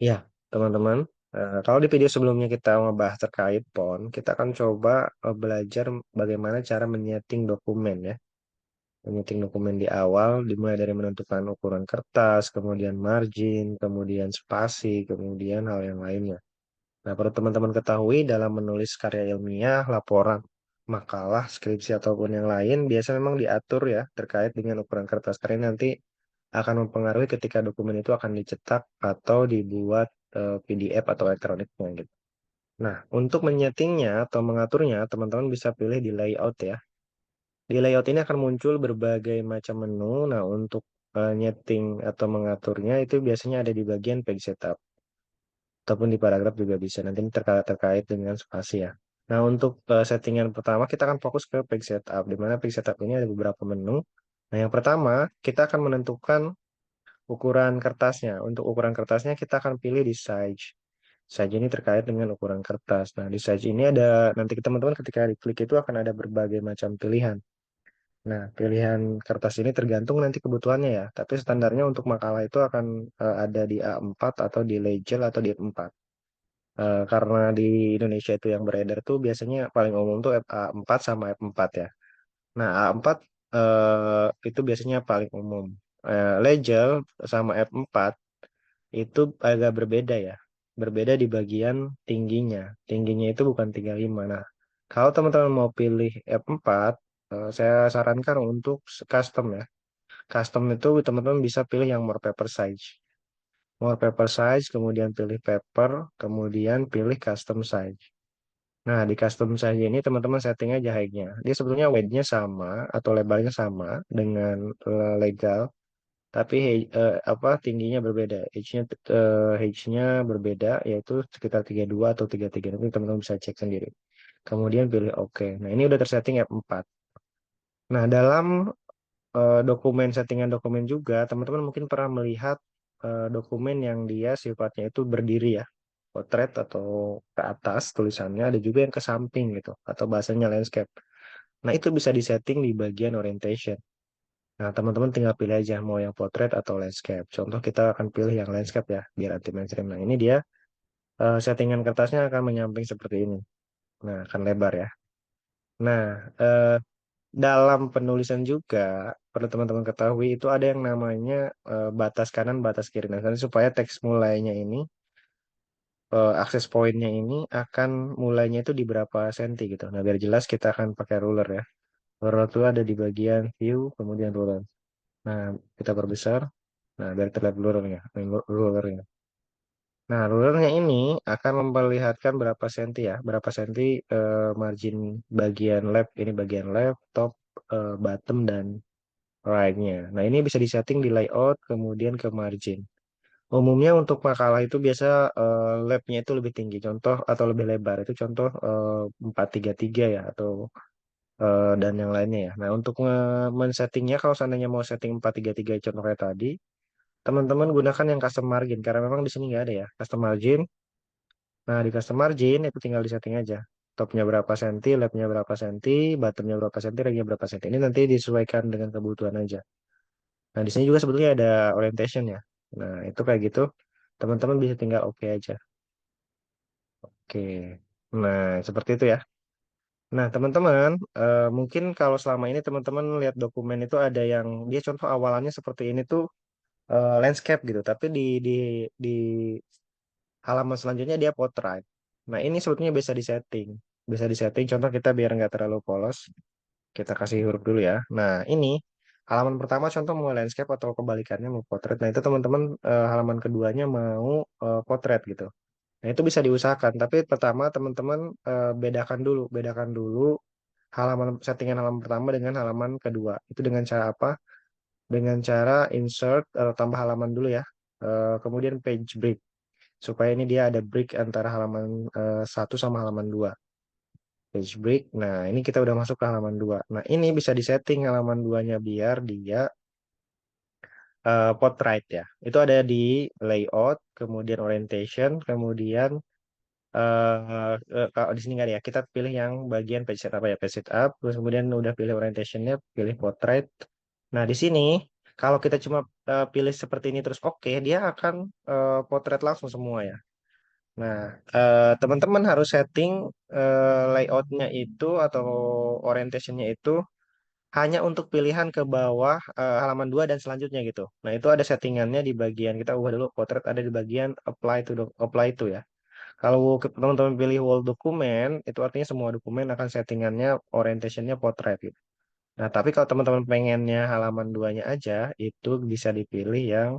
Ya, teman-teman, kalau di video sebelumnya kita ngebahas terkait font, kita akan coba belajar bagaimana cara menyeting dokumen ya. Menyeting dokumen di awal, dimulai dari menentukan ukuran kertas, kemudian margin, kemudian spasi, kemudian hal yang lainnya. Nah, perlu teman-teman ketahui dalam menulis karya ilmiah, laporan, makalah, skripsi, ataupun yang lain, biasa memang diatur ya terkait dengan ukuran kertas. Karena nanti akan mempengaruhi ketika dokumen itu akan dicetak atau dibuat PDF atau elektroniknya gitu. Nah, untuk menyetingnya atau mengaturnya, teman-teman bisa pilih di layout ya. Di layout ini akan muncul berbagai macam menu. Nah, untuk nyeting atau mengaturnya itu biasanya ada di bagian page setup ataupun di paragraf juga bisa. Nanti ini terkait dengan spasi ya. Nah, untuk settingan pertama kita akan fokus ke page setup, di mana page setup ini ada beberapa menu. Nah, yang pertama kita akan menentukan ukuran kertasnya. Untuk ukuran kertasnya kita akan pilih di size. Size ini terkait dengan ukuran kertas. Nah, di size ini ada nanti teman-teman ketika diklik itu akan ada berbagai macam pilihan. Nah, pilihan kertas ini tergantung nanti kebutuhannya ya. Tapi standarnya untuk makalah itu akan ada di A4 atau di Legel atau di F4. Karena di Indonesia itu yang beredar tuh biasanya paling umum tuh A4 sama F4 ya. Nah, A4 itu biasanya paling umum. Legel sama F4 itu agak berbeda ya. Berbeda di bagian tingginya. Tingginya itu bukan 35. Nah, kalau teman-teman mau pilih F4, saya sarankan untuk custom ya. Custom itu teman-teman bisa pilih yang more paper size. More paper size, kemudian pilih paper, kemudian pilih custom size. Nah, di custom size ini teman-teman setting aja height-nya. Dia sebetulnya weight-nya sama atau lebarnya sama dengan legal, tapi apa tingginya berbeda. H-nya berbeda yaitu sekitar 32 atau 33. Nanti teman-teman bisa cek sendiri. Kemudian pilih OK. Nah, ini udah tersetting F4. Nah, dalam dokumen settingan dokumen juga teman-teman mungkin pernah melihat dokumen yang dia sifatnya itu berdiri ya, potret atau ke atas tulisannya, ada juga yang ke samping gitu atau bahasanya landscape. Nah, itu bisa disetting di bagian orientation. Nah, teman-teman tinggal pilih aja mau yang potret atau landscape. Contoh kita akan pilih yang landscape ya biar anti mainstream. Nah, ini dia settingan kertasnya akan menyamping seperti ini. Nah, akan lebar ya. Nah, dalam penulisan juga perlu teman-teman ketahui itu ada yang namanya batas kanan, batas kiri. Nah, nanti supaya teks mulainya ini, akses poinnya ini akan mulainya itu di berapa senti gitu. Nah, biar jelas kita akan pakai ruler ya. Ruler itu ada di bagian view, kemudian ruler. Nah, kita perbesar. Nah, biar terlihat rulernya. Nah, rulernya ini akan memperlihatkan berapa senti ya, berapa senti margin bagian left, ini bagian left, top, bottom, dan right-nya. Nah, ini bisa disetting di layout, kemudian ke margin. Umumnya untuk makalah itu biasa lab-nya itu lebih tinggi, contoh atau lebih lebar. Itu contoh 433 ya, atau dan yang lainnya ya. Nah, untuk men-settingnya, kalau seandainya mau setting 433 contoh kayak tadi, teman-teman gunakan yang custom margin, karena memang di sini nggak ada ya, custom margin. Nah, di custom margin itu tinggal disetting aja. Topnya berapa senti, labnya berapa senti, bottomnya berapa senti, ringnya berapa senti. Ini nanti disesuaikan dengan kebutuhan aja. Nah, di sini juga sebetulnya ada orientation ya. Nah, itu kayak gitu. Teman-teman bisa tinggal oke aja. Oke. Nah, seperti itu ya. Nah, teman-teman, mungkin kalau selama ini teman-teman lihat dokumen itu ada yang dia contoh awalannya seperti ini tuh landscape gitu, tapi di halaman selanjutnya dia portrait. Nah, ini sebetulnya bisa disetting. Bisa disetting, contoh kita biar nggak terlalu polos. Kita kasih huruf dulu ya. Nah, ini halaman pertama contoh mau landscape atau kebalikannya mau portrait. Nah, itu teman-teman halaman keduanya mau portrait gitu. Nah, itu bisa diusahakan. Tapi pertama teman-teman bedakan dulu halaman settingan halaman pertama dengan halaman kedua. Itu dengan cara apa? Dengan cara insert atau tambah halaman dulu ya. Kemudian page break supaya ini dia ada break antara halaman satu sama halaman dua. Page break. Nah, ini kita udah masuk ke halaman 2. Nah, ini bisa disetting halaman 2-nya biar dia portrait ya. Itu ada di layout, kemudian orientation, kemudian kalau di sini nggak ada ya. Kita pilih yang bagian page setup ya, page setup, terus kemudian udah pilih orientationnya, pilih portrait. Nah, di sini Kalau kita cuma pilih seperti ini terus oke, dia akan potret langsung semua ya. Nah, teman-teman harus setting layoutnya itu atau orientationnya itu hanya untuk pilihan ke bawah halaman 2 dan selanjutnya gitu. Nah, itu ada settingannya di bagian kita ubah dulu potret ada di bagian apply to ya. Kalau teman-teman pilih wall dokumen, itu artinya semua dokumen akan settingannya orientationnya potret gitu. Nah, tapi kalau teman-teman pengennya halaman duanya aja, itu bisa dipilih yang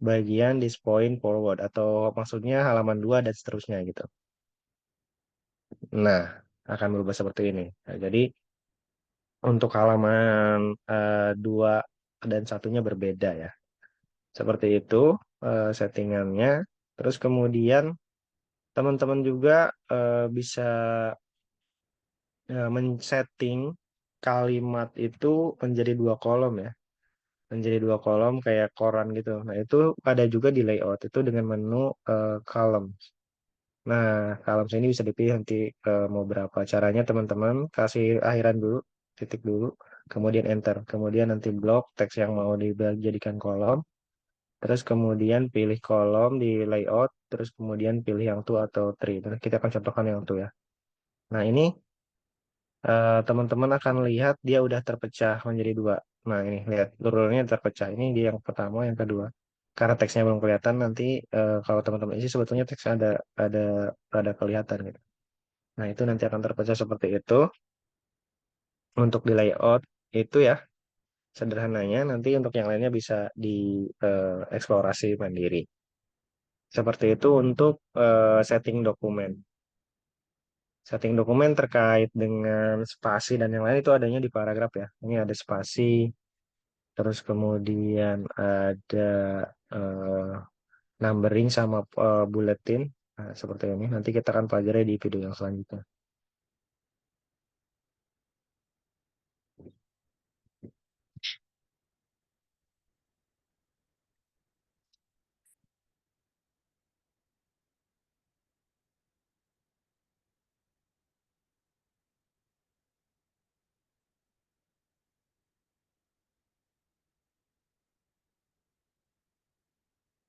bagian this point forward atau maksudnya halaman 2 dan seterusnya gitu. Nah, akan berubah seperti ini. Nah, jadi untuk halaman 2 dan satunya berbeda ya. Seperti itu settingannya. Terus kemudian teman-teman juga bisa men-setting kalimat itu menjadi dua kolom ya. Menjadi dua kolom kayak koran gitu. Nah, itu ada juga di layout itu dengan menu column. Nah, columns ini bisa dipilih nanti mau berapa. Caranya teman-teman kasih akhiran dulu, titik dulu, kemudian enter. Kemudian nanti blok teks yang mau dijadikan kolom. Terus kemudian pilih kolom di layout, terus kemudian pilih yang two atau three. Dan kita akan contohkan yang two ya. Nah, ini teman-teman akan lihat dia udah terpecah menjadi dua. Nah, ini lihat rule-nya terpecah. Ini dia yang pertama, yang kedua. Karena teksnya belum kelihatan, nanti kalau teman-teman isi sebetulnya teksnya ada ada kelihatan gitu. Nah, itu nanti akan terpecah seperti itu. Untuk di layout itu ya sederhananya. Nanti untuk yang lainnya bisa dieksplorasi mandiri. Seperti itu untuk setting dokumen. Setting dokumen terkait dengan spasi dan yang lain itu adanya di paragraf ya. Ini ada spasi, terus kemudian ada eh, numbering sama bulletin. Nah, seperti ini. Nanti kita akan pelajari di video yang selanjutnya.